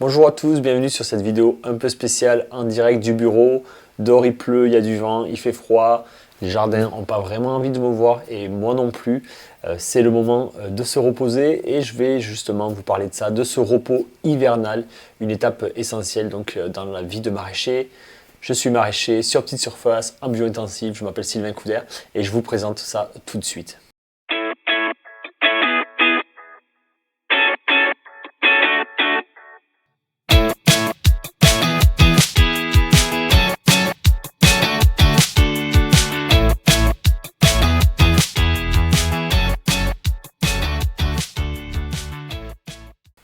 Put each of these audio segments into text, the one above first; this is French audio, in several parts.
Bonjour à tous, bienvenue sur cette vidéo un peu spéciale en direct du bureau. Dehors il pleut, il y a du vent, il fait froid, les jardins n'ont pas vraiment envie de me voir et moi non plus. C'est le moment de se reposer et je vais justement vous parler de ça, de ce repos hivernal, une étape essentielle donc dans la vie de maraîcher. Je suis maraîcher sur petite surface, en bio-intensif, je m'appelle Sylvain Couder et je vous présente ça tout de suite.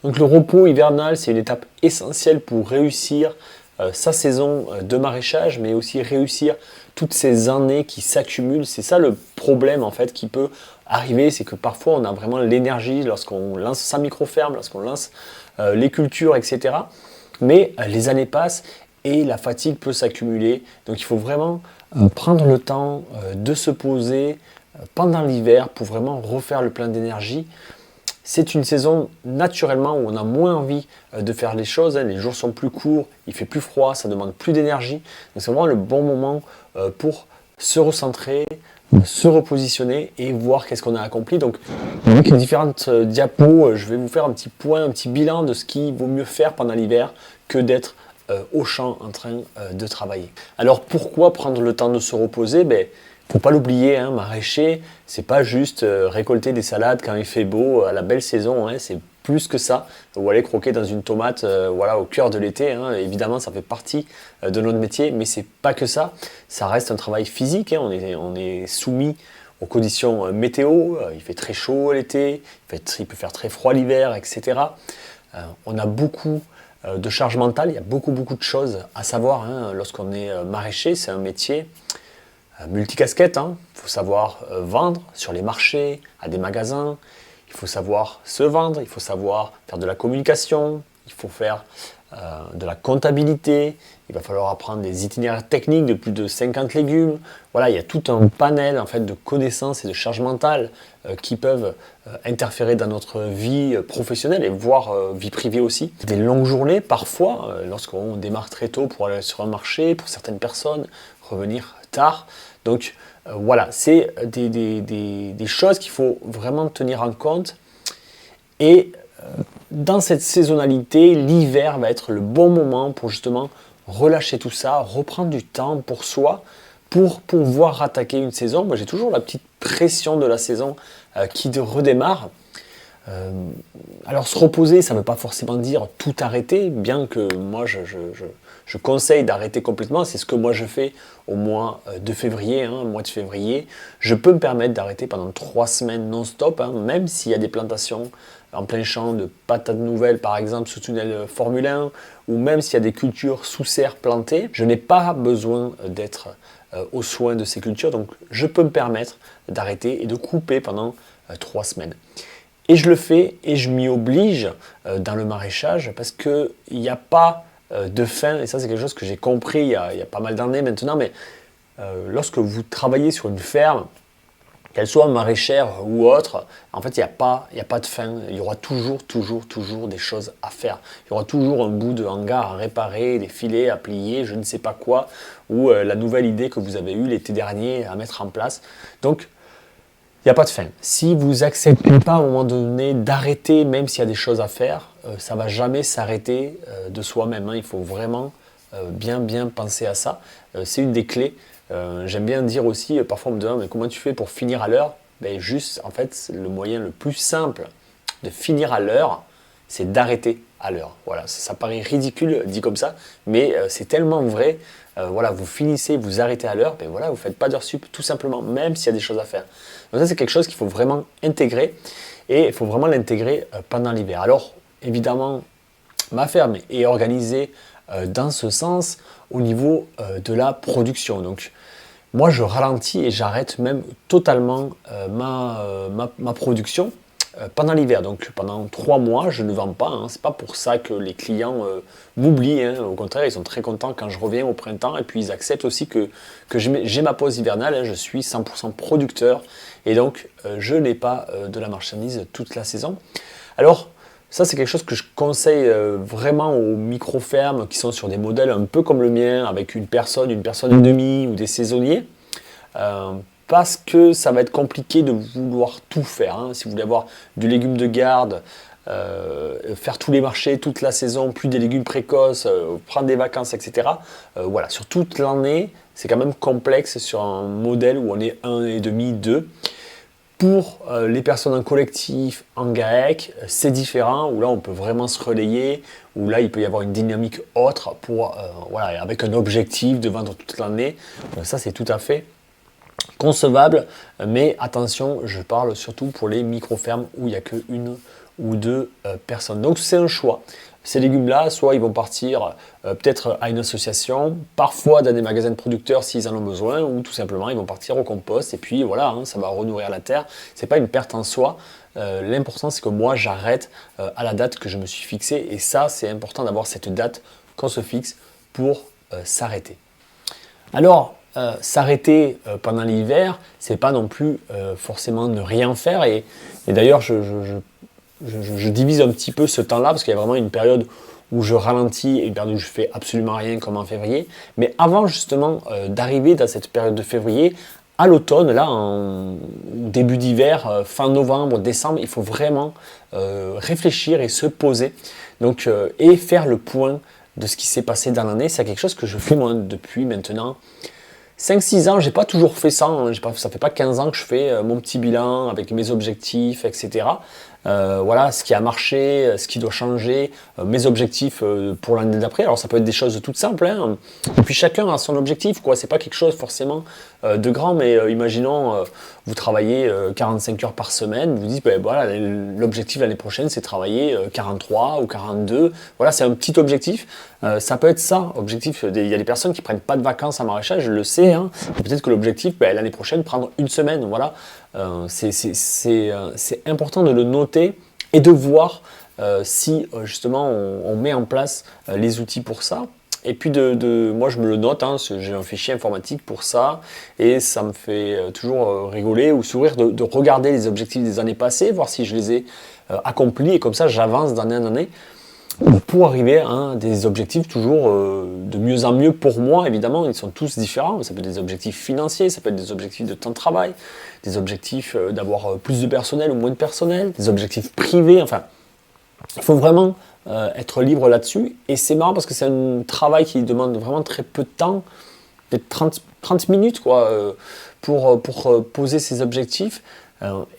Donc le repos hivernal, c'est une étape essentielle pour réussir sa saison de maraîchage, mais aussi réussir toutes ces années qui s'accumulent. C'est ça le problème en fait qui peut arriver, c'est que parfois on a vraiment l'énergie lorsqu'on lance sa micro-ferme, lorsqu'on lance les cultures, etc. Mais les années passent et la fatigue peut s'accumuler. Donc il faut vraiment prendre le temps de se poser pendant l'hiver pour vraiment refaire le plein d'énergie. C'est une saison naturellement où on a moins envie de faire les choses, les jours sont plus courts, il fait plus froid, ça demande plus d'énergie. Donc c'est vraiment le bon moment pour se recentrer, se repositionner et voir qu'est-ce qu'on a accompli. Donc avec les différentes diapos, je vais vous faire un petit point, un petit bilan de ce qu'il vaut mieux faire pendant l'hiver que d'être au champ en train de travailler. Alors pourquoi prendre le temps de se reposer? Faut pas l'oublier, maraîcher, c'est pas juste récolter des salades quand il fait beau à la belle saison, c'est plus que ça. Ou aller croquer dans une tomate au cœur de l'été, évidemment ça fait partie de notre métier, mais c'est pas que ça. Ça reste un travail physique, on est soumis aux conditions météo, il fait très chaud l'été, il peut faire très froid l'hiver, etc. On a beaucoup de charge mentale, il y a beaucoup de choses à savoir lorsqu'on est maraîcher, c'est un métier multicasquette, il faut savoir vendre sur les marchés, à des magasins, il faut savoir se vendre, il faut savoir faire de la communication, il faut faire de la comptabilité, il va falloir apprendre des itinéraires techniques de plus de 50 légumes. Voilà, il y a tout un panel en fait, de connaissances et de charges mentales qui peuvent interférer dans notre vie professionnelle et voire vie privée aussi. Des longues journées parfois, lorsqu'on démarre très tôt pour aller sur un marché, pour certaines personnes, revenir tard. Donc voilà, c'est des choses qu'il faut vraiment tenir en compte. Et dans cette saisonnalité, l'hiver va être le bon moment pour justement relâcher tout ça, reprendre du temps pour soi, pour pouvoir attaquer une saison. Moi, j'ai toujours la petite pression de la saison qui redémarre. Alors se reposer, ça ne veut pas forcément dire tout arrêter, bien que moi je conseille d'arrêter complètement. C'est ce que moi je fais au mois de février. Mois de février, je peux me permettre d'arrêter pendant 3 semaines non-stop, même s'il y a des plantations en plein champ de patates nouvelles, par exemple sous tunnel Formule 1, ou même s'il y a des cultures sous serre plantées, je n'ai pas besoin d'être aux soins de ces cultures, donc je peux me permettre d'arrêter et de couper pendant 3 semaines. Et je le fais et je m'y oblige dans le maraîchage parce qu'il n'y a pas de fin, et ça c'est quelque chose que j'ai compris il y a pas mal d'années maintenant, mais lorsque vous travaillez sur une ferme, qu'elle soit maraîchère ou autre, en fait il n'y a pas de fin, il y aura toujours des choses à faire. Il y aura toujours un bout de hangar à réparer, des filets à plier, je ne sais pas quoi, ou la nouvelle idée que vous avez eue l'été dernier à mettre en place. Donc il n'y a pas de fin. Si vous n'acceptez pas à un moment donné d'arrêter, même s'il y a des choses à faire, ça ne va jamais s'arrêter de soi-même. Il faut vraiment bien penser à ça. C'est une des clés. J'aime bien dire aussi, parfois on me demande mais comment tu fais pour finir à l'heure? Juste, en fait, le moyen le plus simple de finir à l'heure, c'est d'arrêter à l'heure. Voilà, ça paraît ridicule dit comme ça, mais c'est tellement vrai. Vous finissez, vous arrêtez à l'heure, vous ne faites pas d'heure sup tout simplement, même s'il y a des choses à faire. Donc ça c'est quelque chose qu'il faut vraiment intégrer et il faut vraiment l'intégrer pendant l'hiver. Alors évidemment, ma ferme est organisée dans ce sens au niveau de la production. Donc moi je ralentis et j'arrête même totalement ma production pendant l'hiver. Donc pendant 3 mois, je ne vends pas. C'est pas pour ça que les clients m'oublient. Au contraire, ils sont très contents quand je reviens au printemps. Et puis ils acceptent aussi que j'ai ma pause hivernale. Je suis 100% producteur. Et donc je n'ai pas de la marchandise toute la saison. Alors Ça, c'est quelque chose que je conseille vraiment aux micro-fermes qui sont sur des modèles un peu comme le mien, avec une personne et demie ou des saisonniers. Parce que ça va être compliqué de vouloir tout faire. Hein. Si vous voulez avoir du légume de garde, faire tous les marchés toute la saison, plus des légumes précoces, prendre des vacances, etc. Voilà, sur toute l'année, c'est quand même complexe sur un modèle où on est 1,5, 2. Pour les personnes en collectif, en GAEC, c'est différent, où là on peut vraiment se relayer, où là il peut y avoir une dynamique autre pour, voilà, avec un objectif de vendre toute l'année. Ça c'est tout à fait concevable, mais attention, je parle surtout pour les micro-fermes où il n'y a qu'une ou deux personnes. Donc c'est un choix. Ces légumes-là, soit ils vont partir peut-être à une association, parfois dans des magasins de producteurs s'ils en ont besoin, ou tout simplement ils vont partir au compost, et puis voilà, hein, ça va renourrir la terre. C'est pas une perte en soi. L'important c'est que moi j'arrête à la date que je me suis fixée, et ça c'est important d'avoir cette date qu'on se fixe pour s'arrêter. Alors, s'arrêter pendant l'hiver, c'est pas non plus forcément ne rien faire, et d'ailleurs je divise un petit peu ce temps-là, parce qu'il y a vraiment une période où je ralentis et une période où je fais absolument rien comme en février. Mais avant justement d'arriver dans cette période de février, à l'automne, là, en début d'hiver, fin novembre, décembre, il faut vraiment réfléchir et se poser donc, et faire le point de ce qui s'est passé dans l'année. C'est quelque chose que je fais moi depuis maintenant 5-6 ans, j'ai pas toujours fait ça, hein. Ça fait pas 15 ans que je fais mon petit bilan avec mes objectifs, etc. Voilà, ce qui a marché, ce qui doit changer, mes objectifs pour l'année d'après. Alors ça peut être des choses toutes simples, hein. Et puis chacun a son objectif, quoi. C'est pas quelque chose forcément de grand, mais imaginons vous travaillez 45 heures par semaine, vous dites ben, voilà, l'objectif l'année prochaine c'est travailler 43 ou 42. Voilà, c'est un petit objectif. Ça peut être ça, objectif. Il y a des personnes qui prennent pas de vacances en maraîchage, je le sais. Hein. Peut-être que l'objectif, ben, l'année prochaine, prendre une semaine. Voilà, c'est important de le noter et de voir si justement on met en place les outils pour ça. Et puis moi je me le note, hein, j'ai un fichier informatique pour ça, et ça me fait toujours rigoler ou sourire de regarder les objectifs des années passées, voir si je les ai accomplis, et comme ça j'avance d'année en année pour arriver à des objectifs toujours de mieux en mieux pour moi. Évidemment, ils sont tous différents. Ça peut être des objectifs financiers, ça peut être des objectifs de temps de travail, des objectifs d'avoir plus de personnel ou moins de personnel, des objectifs privés. Enfin, il faut vraiment être libre là-dessus. Et c'est marrant parce que c'est un travail qui demande vraiment très peu de temps, peut-être 30 minutes quoi, pour poser ses objectifs.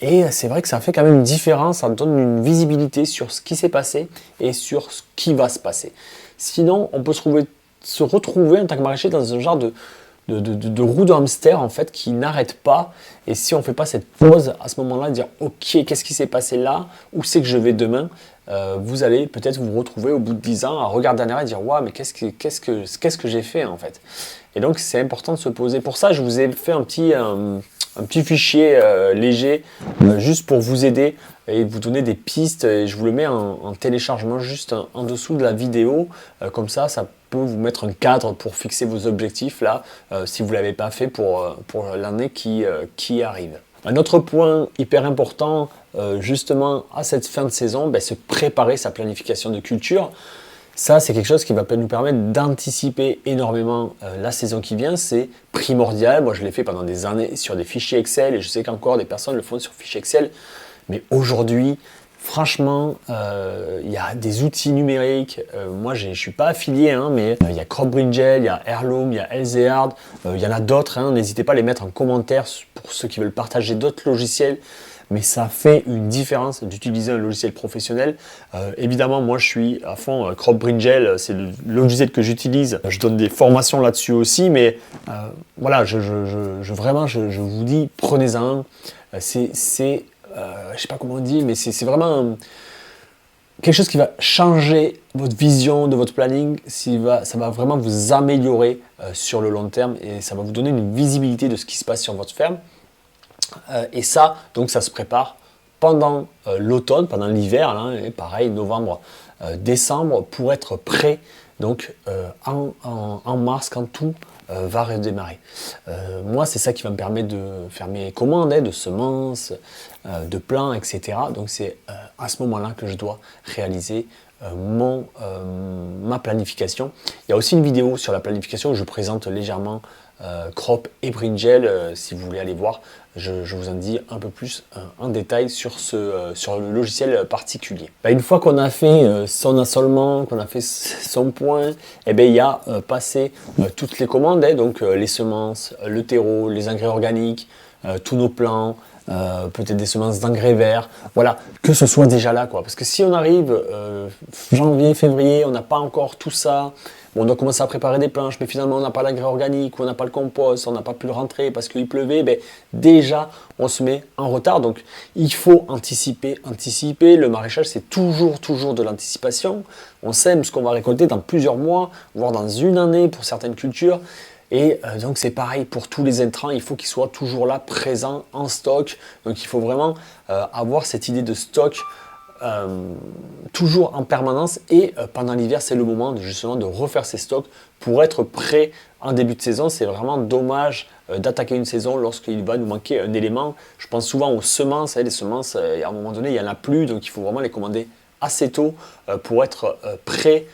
Et c'est vrai que ça fait quand même une différence, ça donne une visibilité sur ce qui s'est passé et sur ce qui va se passer. Sinon, on peut se retrouver en tant que maraîcher dans un genre de roue de hamster en fait qui n'arrête pas. Et si on ne fait pas cette pause à ce moment-là, dire ok, qu'est-ce qui s'est passé là, où c'est que je vais demain, vous allez peut-être vous retrouver au bout de 10 ans à regarder en arrière et dire waouh, mais qu'est-ce que j'ai fait en fait. Et donc c'est important de se poser. Pour ça, je vous ai fait un petit fichier léger juste pour vous aider et vous donner des pistes, et je vous le mets en téléchargement juste en dessous de la vidéo, comme ça peut vous mettre un cadre pour fixer vos objectifs là si vous ne l'avez pas fait pour l'année qui arrive. Un autre point hyper important justement à cette fin de saison, c'est préparer sa planification de culture. Ça, c'est quelque chose qui va nous permettre d'anticiper énormément la saison qui vient. C'est primordial. Moi, je l'ai fait pendant des années sur des fichiers Excel, et je sais qu'encore des personnes le font sur fichiers Excel. Mais aujourd'hui, franchement, il y a des outils numériques. Moi, je ne suis pas affilié, hein, mais il y a CropBringel, il y a Heirloom, il y a Elseard. Il y en a d'autres. Hein. N'hésitez pas à les mettre en commentaire pour ceux qui veulent partager d'autres logiciels. Mais ça fait une différence d'utiliser un logiciel professionnel. Évidemment, moi je suis à fond CropBringel, c'est le logiciel que j'utilise. Je donne des formations là-dessus aussi, mais voilà, je vous dis, prenez-en. Je sais pas comment on dit, mais c'est vraiment quelque chose qui va changer votre vision de votre planning. Ça va vraiment vous améliorer sur le long terme, et ça va vous donner une visibilité de ce qui se passe sur votre ferme. Et ça, donc ça se prépare pendant l'automne, pendant l'hiver, hein, et pareil, novembre, décembre pour être prêt donc en mars quand tout va redémarrer. Moi, c'est ça qui va me permettre de faire mes commandes de semences, de plants, etc. Donc c'est à ce moment-là que je dois réaliser ma planification. Il y a aussi une vidéo sur la planification où je présente légèrement crop et brinjel. Si vous voulez aller voir, je vous en dis un peu plus en détail sur le logiciel particulier. Une fois qu'on a fait son assolement, qu'on a fait son point, il y a passé toutes les commandes, donc les semences, le terreau, les engrais organiques, tous nos plants, peut-être des semences d'engrais verts, voilà, que ce soit déjà là, parce que si on arrive janvier, février, on n'a pas encore tout ça, on doit commencer à préparer des planches, mais finalement on n'a pas l'engrais organique, on n'a pas le compost, on n'a pas pu le rentrer parce qu'il pleuvait, déjà on se met en retard. Donc il faut anticiper. Le maraîchage, c'est toujours de l'anticipation. On sème ce qu'on va récolter dans plusieurs mois, voire dans une année pour certaines cultures. Et donc c'est pareil pour tous les intrants, il faut qu'ils soient toujours là, présents, en stock. Donc il faut vraiment avoir cette idée de stock toujours en permanence. Et pendant l'hiver, c'est le moment justement de refaire ces stocks pour être prêt en début de saison. C'est vraiment dommage d'attaquer une saison lorsqu'il va nous manquer un élément. Je pense souvent aux semences. Les semences, à un moment donné, il n'y en a plus. Donc il faut vraiment les commander assez tôt pour être prêt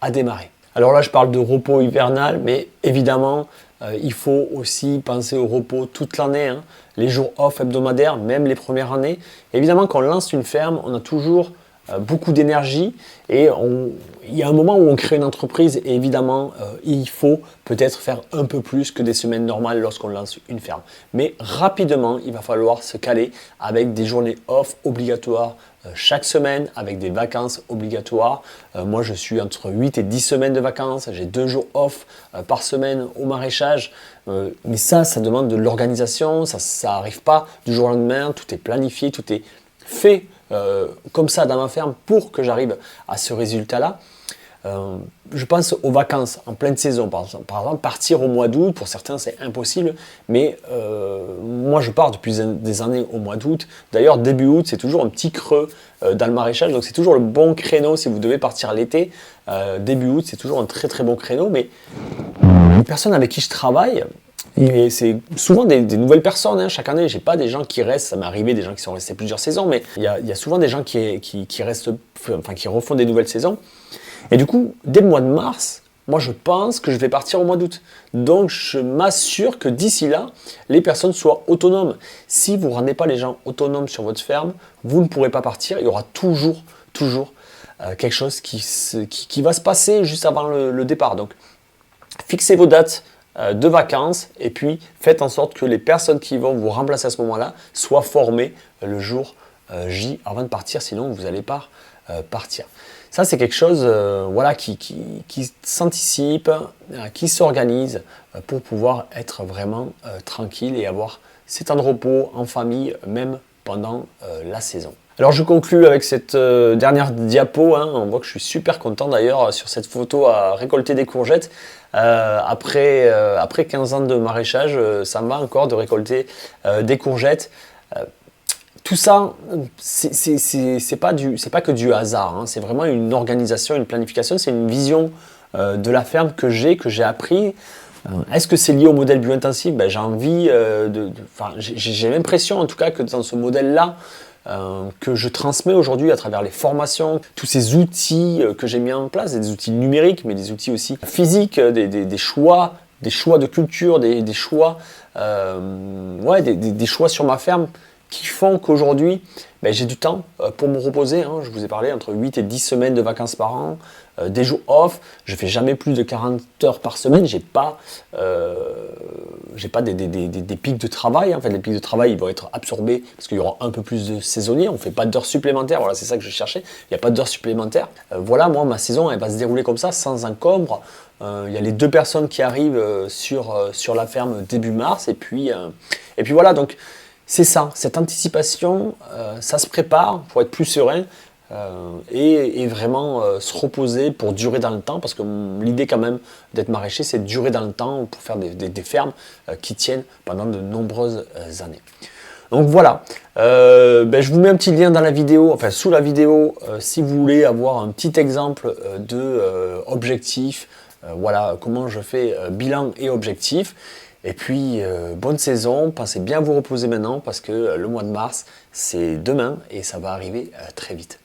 à démarrer. Alors là, je parle de repos hivernal, mais évidemment, il faut aussi penser au repos toute l'année, les jours off hebdomadaires, même les premières années. Évidemment, quand on lance une ferme, on a toujours beaucoup d'énergie et il y a un moment où on crée une entreprise et évidemment, il faut peut-être faire un peu plus que des semaines normales lorsqu'on lance une ferme. Mais rapidement, il va falloir se caler avec des journées off obligatoires chaque semaine, avec des vacances obligatoires. Moi, je suis entre 8 et 10 semaines de vacances. J'ai 2 jours off par semaine au maraîchage. Mais ça demande de l'organisation. Ça n'arrive pas du jour au lendemain. Tout est planifié, tout est fait comme ça dans ma ferme pour que j'arrive à ce résultat-là. Je pense aux vacances en pleine saison, par exemple partir au mois d'août, pour certains c'est impossible, mais moi je pars depuis des années au mois d'août. D'ailleurs début août c'est toujours un petit creux dans le maraîchage, donc c'est toujours le bon créneau si vous devez partir l'été. Début août c'est toujours un très bon créneau, mais les personnes avec qui je travaille, et c'est souvent des nouvelles personnes, chaque année, j'ai pas des gens qui restent, ça m'est arrivé des gens qui sont restés plusieurs saisons, mais il y a souvent des gens qui restent, enfin qui refont des nouvelles saisons. Et du coup, dès le mois de mars, moi je pense que je vais partir au mois d'août. Donc je m'assure que d'ici là, les personnes soient autonomes. Si vous ne rendez pas les gens autonomes sur votre ferme, vous ne pourrez pas partir. Il y aura toujours quelque chose qui va se passer juste avant le départ. Donc fixez vos dates de vacances et puis faites en sorte que les personnes qui vont vous remplacer à ce moment-là soient formées le jour J avant de partir, sinon vous n'allez pas partir. Ça, c'est quelque chose qui s'anticipe, qui s'organise pour pouvoir être vraiment tranquille et avoir ces temps de repos en famille, même pendant la saison. Alors, je conclue avec cette dernière diapo. On voit que je suis super content d'ailleurs sur cette photo à récolter des courgettes. Après 15 ans de maraîchage, ça me va encore de récolter des courgettes. Tout ça, c'est pas que du hasard, c'est vraiment une organisation, une planification, c'est une vision de la ferme que j'ai appris. Est-ce que c'est lié au modèle bio-intensif ? J'ai envie j'ai l'impression en tout cas que dans ce modèle-là, que je transmets aujourd'hui à travers les formations, tous ces outils que j'ai mis en place, des outils numériques, mais des outils aussi physiques, des choix de culture, des choix sur ma ferme, qui font qu'aujourd'hui, j'ai du temps pour me reposer. Je vous ai parlé entre 8 et 10 semaines de vacances par an, des jours off. Je ne fais jamais plus de 40 heures par semaine. J'ai pas des pics de travail. En fait, les pics de travail ils vont être absorbés parce qu'il y aura un peu plus de saisonniers. On ne fait pas d'heures supplémentaires. Voilà, c'est ça que je cherchais. Il n'y a pas d'heures supplémentaires. Moi, ma saison, elle va se dérouler comme ça, sans encombre. Il y a les 2 personnes qui arrivent sur la ferme début mars. Et puis voilà, donc c'est ça, cette anticipation, ça se prépare pour être plus serein et vraiment se reposer pour durer dans le temps, parce que l'idée quand même d'être maraîcher, c'est de durer dans le temps pour faire des fermes qui tiennent pendant de nombreuses années. Donc voilà, je vous mets un petit lien dans la vidéo, enfin sous la vidéo, si vous voulez avoir un petit exemple de objectif, voilà comment je fais bilan et objectif. Et puis bonne saison, pensez bien à vous reposer maintenant parce que le mois de mars c'est demain et ça va arriver très vite.